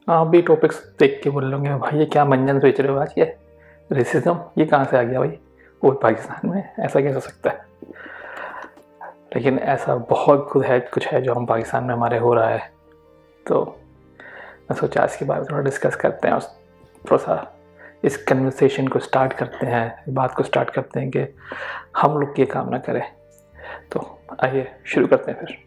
आप भी टॉपिक्स देख के बोल लोगे भाई ये क्या मंजन सोच रहे हो आज, ये रेसिज्म ये कहाँ से आ गया भाई, वो पाकिस्तान में ऐसा कैसे हो सकता है। लेकिन ऐसा बहुत कुछ है जो हम पाकिस्तान में हमारे हो रहा है। तो मैं सोचा इसके बारे में थोड़ा डिस्कस करते हैं और थोड़ा सा इस कन्वर्सेशन को स्टार्ट करते हैं, बात को स्टार्ट करते हैं कि हम लोग ये काम ना करें। तो आइए शुरू करते हैं फिर।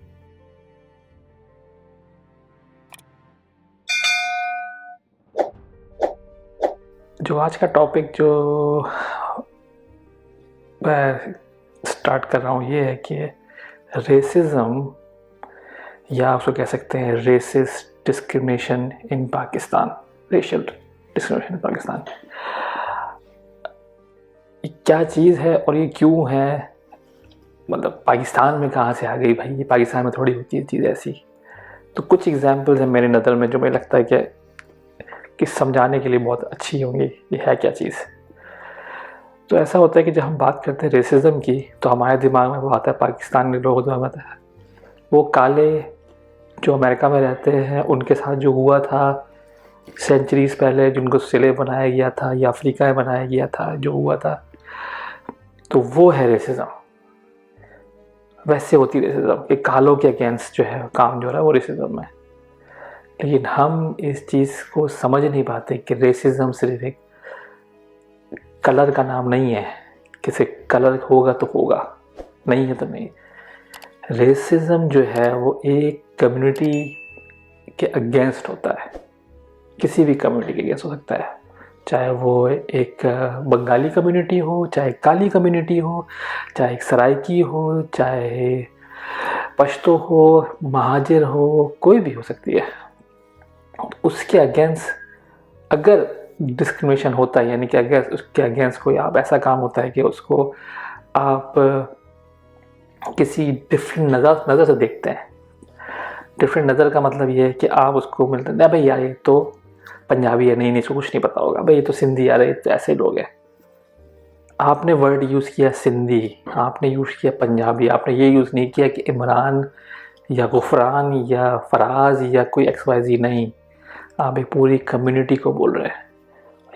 जो आज का टॉपिक जो मैं स्टार्ट कर रहा हूँ ये है कि रेसिज्म, या उसको कह सकते हैं racist discrimination in Pakistan, racial discrimination in Pakistan, क्या चीज़ है और ये क्यों है। मतलब पाकिस्तान में कहाँ से आ गई भाई, ये पाकिस्तान में थोड़ी होती है चीज़ ऐसी। तो कुछ एग्जांपल्स हैं मेरी नज़र में जो मुझे लगता है कि समझाने के लिए बहुत अच्छी होंगी ये है क्या चीज़। तो ऐसा होता है कि जब हम बात करते हैं रेसिज्म की तो हमारे दिमाग में वो आता है पाकिस्तानी लोग जो मतलब वो काले जो अमेरिका में रहते हैं उनके साथ जो हुआ था सेंचुरीज पहले, जिनको स्लेव बनाया गया था या अफ्रीका में बनाया गया था जो हुआ था, तो वो है रेसिज्म। वैसे होती रेसिज्म कि कालों के अगेंस्ट जो है काम जो रहा है वो रेसिज्म है। लेकिन हम इस चीज़ को समझ नहीं पाते कि रेसिज्म सिर्फ एक कलर का नाम नहीं है, किसी कलर होगा तो होगा, नहीं है तो नहीं। रेसिज्म जो है वो एक कम्युनिटी के अगेंस्ट होता है, किसी भी कम्युनिटी के अगेंस्ट हो सकता है, चाहे वो एक बंगाली कम्युनिटी हो, चाहे काली कम्युनिटी हो, चाहे एक सराइकी हो, चाहे पश्तो हो, महाजिर हो, कोई भी हो सकती है। उसके अगेंस्ट अगर डिस्क्रिमिनेशन होता है, यानी कि अगर उसके अगेंस्ट कोई आप ऐसा काम होता है कि उसको आप किसी डिफरेंट नज़र से देखते हैं। डिफरेंट नज़र का मतलब ये है कि आप उसको मिलते हैं भाई यार ये तो पंजाबी है, नहीं इसको कुछ नहीं पता होगा, भाई ये तो सिंधी यार, ये तो ऐसे लोग हैं। आपने वर्ड यूज़ किया सिंधी, आपने यूज़ किया पंजाबी, आपने ये यूज़ नहीं किया कि इमरान या गुफरान या फराज या कोई XYZ, नहीं, आप एक पूरी कम्युनिटी को बोल रहे हैं।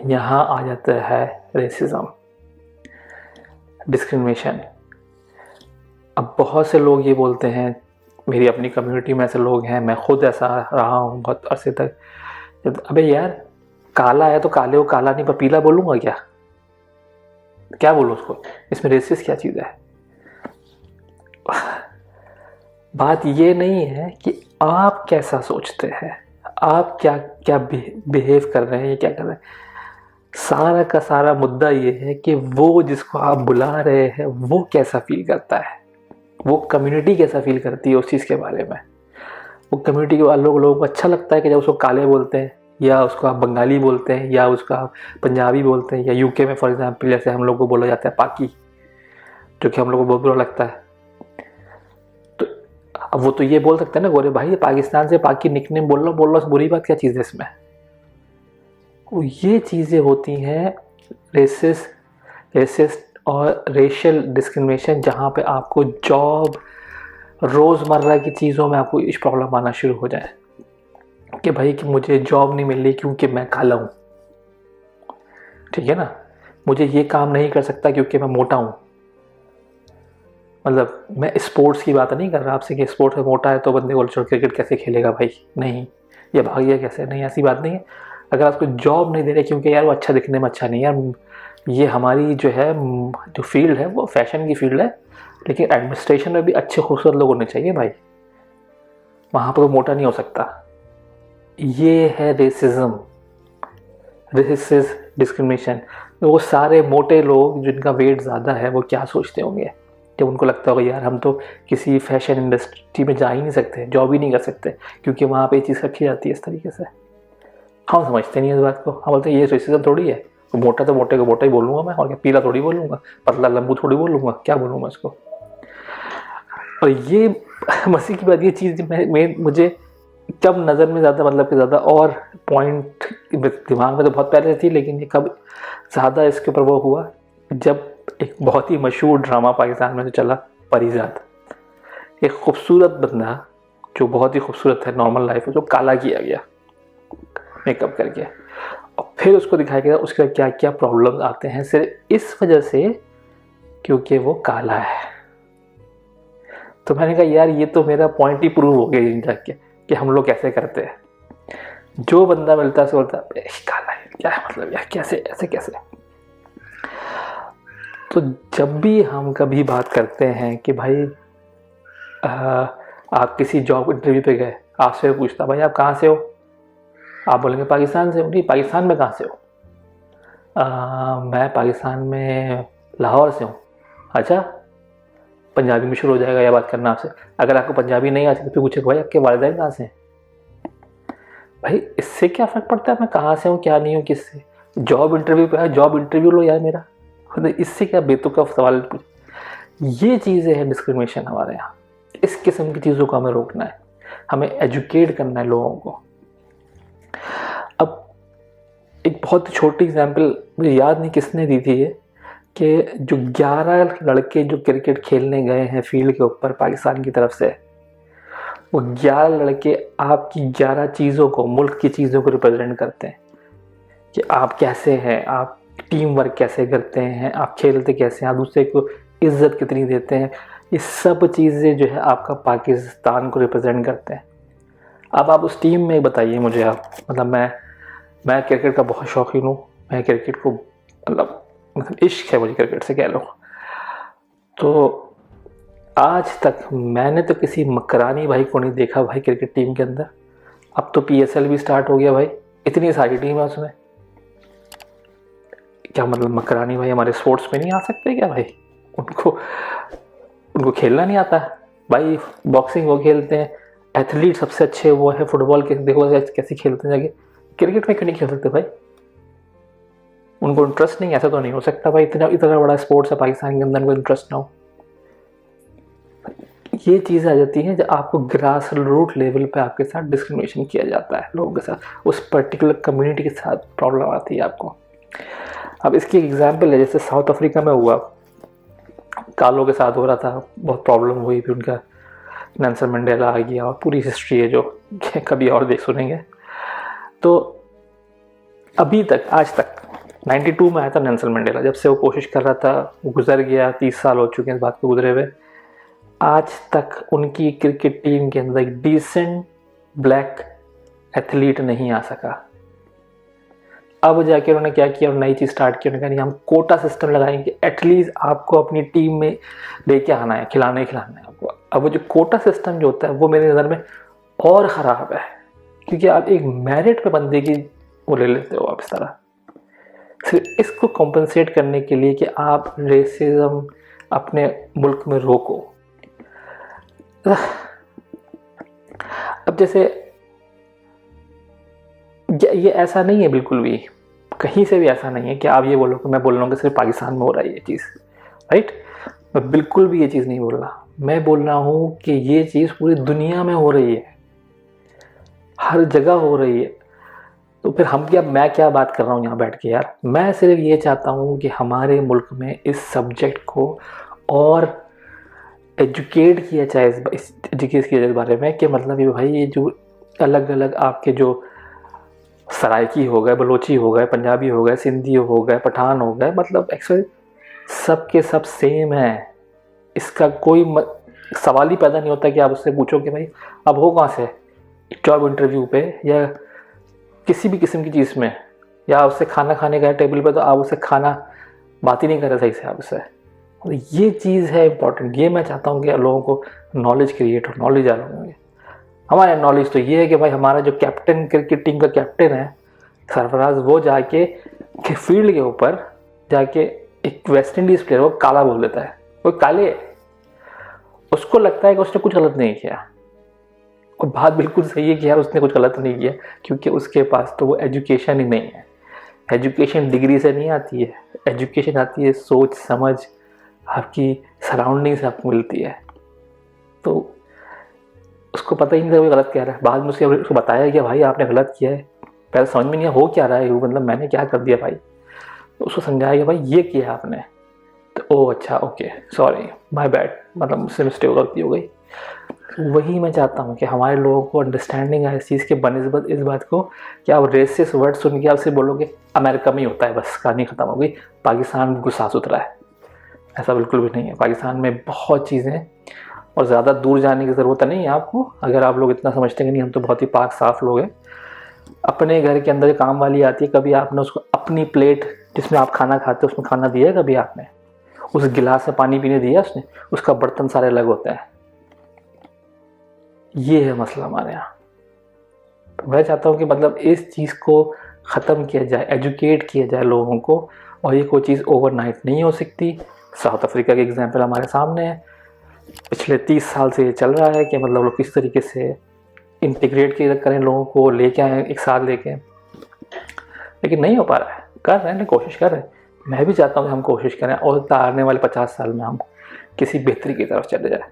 यहाँ आ जाता है रेसिज्म, डिस्क्रिमिनेशन। अब बहुत से लोग ये बोलते हैं, मेरी अपनी कम्युनिटी में ऐसे लोग हैं, मैं खुद ऐसा रहा हूँ बहुत अरसे तक, अबे यार काला है तो काले को काला नहीं पर पीला बोलूँगा क्या बोलूँ उसको, इसमें रेसिस्ट क्या चीज़ है। बात ये नहीं है कि आप कैसा सोचते हैं, आप क्या क्या बिहेव कर रहे हैं, ये क्या कर रहे हैं। सारा का सारा मुद्दा ये है कि वो जिसको आप बुला रहे हैं वो कैसा फील करता है, वो कम्युनिटी कैसा फील करती है उस चीज़ के बारे में। वो कम्युनिटी के लोगों को अच्छा लगता है कि जब उसको काले बोलते हैं, या उसको आप बंगाली बोलते हैं, या उसको आप पंजाबी बोलते हैं, या यूके में फॉर एग्जांपल जैसे हम लोग को बोला जाता है पाकी, जो कि हम लोग को बहुत बुरा लगता है। तो अब वो तो ये बोल सकते हैं ना गोरे भाई, ये पाकिस्तान से पाकी निकनेम बोल लो, बुरी बात क्या चीज़ है इसमें। ये चीज़ें होती हैं रेसिस्ट और रेशियल डिस्क्रिमिनेशन, जहाँ पे आपको जॉब, रोज़मर्रा की चीज़ों में आपको इस प्रॉब्लम आना शुरू हो जाए कि भाई कि मुझे जॉब नहीं मिल रही क्योंकि मैं काला हूँ, ठीक है ना, मुझे ये काम नहीं कर सकता क्योंकि मैं मोटा हूँ। मतलब मैं स्पोर्ट्स की बात नहीं कर रहा आपसे कि स्पोर्ट्स में मोटा है तो बंदे को छोड़ क्रिकेट कैसे खेलेगा भाई, नहीं, या भाग गया कैसे, नहीं, ऐसी बात नहीं है। अगर आपको जॉब नहीं दे रहे क्योंकि यार वो अच्छा दिखने में अच्छा नहीं यार, ये हमारी जो है जो फील्ड है वो फैशन की फील्ड है, लेकिन एडमिनिस्ट्रेशन में भी अच्छे खूबसूरत लोग होने चाहिए भाई, वहाँ पर वो मोटा नहीं हो सकता। ये है रेसिज्म, रेसिस्ट डिस्क्रिमिनेशन। तो वो सारे मोटे लोग जिनका वेट ज़्यादा है वो क्या सोचते होंगे जब उनको लगता होगा यार हम तो किसी फैशन इंडस्ट्री में जा ही नहीं सकते, जॉब ही नहीं कर सकते क्योंकि वहाँ पे ये चीज़ रखी जाती है इस तरीके से। हम समझते नहीं इस बात को, हम बोलते हैं ये रेसिज्म थोड़ी है, तो मोटा तो मोटे को मोटा ही बोलूँगा मैं, और क्या पीला थोड़ी बोलूँगा, पतला लंबू थोड़ी बोलूँगा, क्या बोलूँ मैं उसको। और ये मसीह की बात, ये चीज़ मुझे कब नज़र में ज़्यादा, मतलब कि ज़्यादा और पॉइंट दिमाग में तो बहुत पहले थी, लेकिन ये कब ज़्यादा इसके ऊपर वो हुआ जब एक बहुत ही मशहूर ड्रामा पाकिस्तान में जो चला, परिजात, एक खूबसूरत बंदा जो बहुत ही खूबसूरत है नॉर्मल लाइफ में, जो काला किया गया, मेकअप करके, और फिर उसको दिखाया गया उसके क्या क्या प्रॉब्लम्स आते हैं सिर्फ इस वजह से क्योंकि वो काला है। तो मैंने कहा यार ये तो मेरा पॉइंट ही प्रूव हो गया इन जाके कि हम लोग कैसे करते हैं। जो बंदा मिलता है बोलता है काला है, क्या है मतलब यार, कैसे ऐसे कैसे। तो जब भी हम कभी बात करते हैं कि भाई आप किसी जॉब इंटरव्यू पे गए, आपसे पूछता भाई आप कहाँ से हो, आप बोलेंगे पाकिस्तान से हो। नहीं, पाकिस्तान में कहाँ से हो? मैं पाकिस्तान में लाहौर से हूँ। अच्छा, पंजाबी में शुरू हो जाएगा यह बात करना आपसे। अगर आपको पंजाबी नहीं आ सकती तो पूछे भाई आपके वालिदैन कहाँ से हैं? भाई इससे क्या फ़र्क पड़ता है मैं कहाँ से हूँ क्या नहीं हूँ किससे? जॉब इंटरव्यू पे आया, जॉब इंटरव्यू लो यार मेरा, इससे क्या बेतुका सवाल पूछ। ये चीज़ें हैं डिस्क्रिमिनेशन हमारे यहाँ। इस किस्म की चीज़ों को हमें रोकना है, हमें एजुकेट करना है लोगों को। अब एक बहुत छोटी एग्जांपल मुझे याद नहीं किसने दी थी ये, कि जो 11 लड़के जो क्रिकेट खेलने गए हैं फील्ड के ऊपर पाकिस्तान की तरफ से, वो 11 लड़के आपकी 11 चीज़ों को, मुल्क की चीज़ों को रिप्रेजेंट करते हैं कि आप कैसे हैं, आप टीम वर्क कैसे करते हैं, आप खेलते कैसे हैं, आप दूसरे को इज्जत कितनी देते हैं। ये सब चीज़ें जो है आपका पाकिस्तान को रिप्रेजेंट करते हैं। अब आप उस टीम में बताइए मुझे, आप मतलब मैं क्रिकेट का बहुत शौकीन हूँ, मैं क्रिकेट को मतलब इश्क है मुझे क्रिकेट से कह लो। तो आज तक मैंने तो किसी मकरानी भाई को नहीं देखा भाई क्रिकेट टीम के अंदर। अब तो PSL भी स्टार्ट हो गया भाई, इतनी सारी टीम है उसमें। क्या मतलब मकरानी भाई हमारे स्पोर्ट्स में नहीं आ सकते क्या भाई? उनको खेलना नहीं आता भाई? बॉक्सिंग वो खेलते हैं, एथलीट सबसे अच्छे वो है, फुटबॉल के देखो कैसे खेलते हैं जाके, क्रिकेट में क्यों नहीं खेल सकते भाई? उनको इंटरेस्ट नहीं, ऐसा तो नहीं हो सकता भाई, इतना बड़ा स्पोर्ट्स है पाकिस्तान के अंदर, उनको इंटरेस्ट ना हो। ये चीज़ आ जाती है जब आपको ग्रास रूट लेवल पे आपके साथ डिस्क्रिमिनेशन किया जाता है, लोगों के साथ, उस पर्टिकुलर कम्युनिटी के साथ प्रॉब्लम आती है आपको। अब इसकी एक एग्जांपल है, जैसे साउथ अफ्रीका में हुआ, कालों के साथ हो रहा था, बहुत प्रॉब्लम हुई, फिर उनका नेल्सन मंडेला आ गया, और पूरी हिस्ट्री है जो कभी और देख सुनेंगे। तो अभी तक, आज तक 92 में आया था नेल्सन मंडेला, जब से वो कोशिश कर रहा था, वो गुजर गया, 30 साल हो चुके हैं इस बात को गुजरे हुए। आज तक उनकी क्रिकेट टीम के अंदर एक डिसेंट ब्लैक एथलीट नहीं आ सका। अब जाके उन्होंने क्या किया, नई चीज़ स्टार्ट की, उन्होंने कहा नहीं हम कोटा सिस्टम लगाएंगे, एटलीस्ट आपको अपनी टीम में लेके आना है, खिलाना है आपको। अब वो जो कोटा सिस्टम जो होता है वो मेरे नज़र में और ख़राब है, क्योंकि आप एक मेरिट पे बंदे की वो ले लेते हो आप इस तरह। सिर्फ इसको कॉम्पनसेट करने के लिए कि आप रेसिज्म अपने मुल्क में रोको। अब जैसे ये ऐसा नहीं है, बिल्कुल भी कहीं से भी ऐसा नहीं है कि आप ये बोलो कि मैं बोल रहा हूँ कि सिर्फ पाकिस्तान में हो रहा है ये चीज़, राइट? मैं बिल्कुल भी ये चीज़ नहीं बोल रहा, मैं बोल रहा हूँ कि ये चीज़ पूरी दुनिया में हो रही है, हर जगह हो रही है। तो फिर मैं क्या बात कर रहा हूँ यहाँ बैठ के यार? मैं सिर्फ ये चाहता हूँ कि हमारे मुल्क में इस सब्जेक्ट को और एजुकेट किया जाए, एजुकेट किया जाए इस बारे में, कि मतलब ये भाई ये जो अलग अलग आपके जो सराइकी हो गए, बलोची हो गए, पंजाबी हो गए, सिंधी हो गए, पठान हो गए, मतलब एक्चुअली सब के सब सेम है। इसका कोई सवाल ही पैदा नहीं होता कि आप उससे पूछो कि भाई अब हो कहाँ से, जॉब इंटरव्यू पे या किसी भी किस्म की चीज़ में, या उससे खाना खाने गए टेबल पे तो आप उससे खाना बात ही नहीं कर रहे सही से आप उससे। ये चीज़ है इम्पॉर्टेंट। ये मैं चाहता हूँ कि लोगों को नॉलेज क्रिएट हो, नॉलेज आ लोगों में। हमारे नॉलेज तो ये है कि भाई हमारा जो कैप्टन, क्रिकेट टीम का कैप्टन है सरफराज, वो जाके फील्ड के ऊपर जाके एक वेस्ट इंडीज़ प्लेयर वो काला बोल देता है, वो काले, उसको लगता है कि उसने कुछ गलत नहीं किया। और बात बिल्कुल सही है कि यार उसने कुछ गलत नहीं किया, क्योंकि उसके पास तो वो एजुकेशन ही नहीं है। एजुकेशन डिग्री से नहीं आती है, एजुकेशन आती है सोच समझ, आपकी सराउंडिंग से आपको मिलती है। तो उसको पता ही नहीं था वो गलत कह रहा है। बाद में उसको बताया कि भाई आपने गलत किया है, पहले समझ में नहीं हो क्या रहा है, मतलब मैंने क्या कर दिया भाई। तो उसको समझाया कि भाई ये किया आपने, तो ओ अच्छा ओके सॉरी माय बैड, मतलब मुझसे मिस्टेक गलती हो गई। वही मैं चाहता हूँ कि हमारे लोगों को अंडरस्टैंडिंग है इस चीज़ के बनिस्बत इस बात को कि आप रेसिस्ट वर्ड सुन के आप सिर्फ बोलोगे अमेरिका में ही होता है, बस कहानी ख़त्म हो गई, पाकिस्तान बिल्कुल साफ सुथरा है। ऐसा बिल्कुल भी नहीं है। पाकिस्तान में बहुत चीज़ें हैं और ज़्यादा दूर जाने की ज़रूरत नहीं है आपको। अगर आप लोग इतना समझते हैं कि नहीं हम तो बहुत ही पाक साफ़ लोग हैं, अपने घर के अंदर काम वाली आती है, कभी आपने उसको अपनी प्लेट जिसमें आप खाना खाते हो उसमें खाना दिया है कभी आपने? उस गिलास में पानी पीने दिया उसने? उसका बर्तन सारे अलग होते हैं। ये है मसला हमारे यहाँ। तो मैं चाहता हूँ कि मतलब इस चीज़ को ख़त्म किया जाए, एजुकेट किया जाए लोगों को, और ये कोई चीज़ ओवरनाइट नहीं हो सकती। साउथ अफ्रीका के एग्जाम्पल हमारे सामने है, पिछले 30 साल से ये चल रहा है कि मतलब लोग किस तरीके से इंटीग्रेट करें लोगों को, लेके आए एक साथ लेके, लेकिन नहीं हो पा रहा है। कर रहे हैं, कोशिश कर रहे हैं। मैं भी चाहता हूँ कि हम कोशिश करें और आने वाले 50 साल में हम किसी बेहतरी की तरफ चले जाए।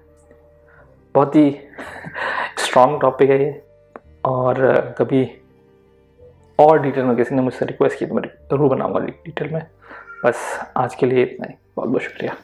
बहुत ही स्ट्रॉन्ग टॉपिक है ये, और कभी और डिटेल में किसी ने मुझसे रिक्वेस्ट की तो मैं ज़रूर बनाऊंगा डिटेल में। बस आज के लिए इतना ही, बहुत बहुत शुक्रिया।